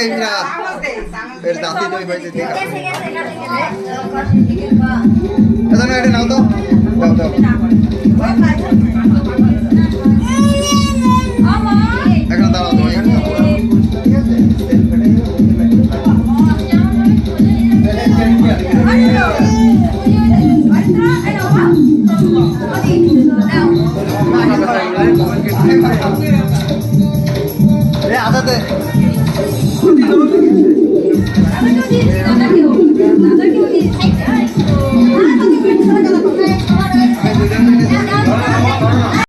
mira. Verdad, no iba a decir. Eso no era el auto. No. এখন দাও তুমি আদাতে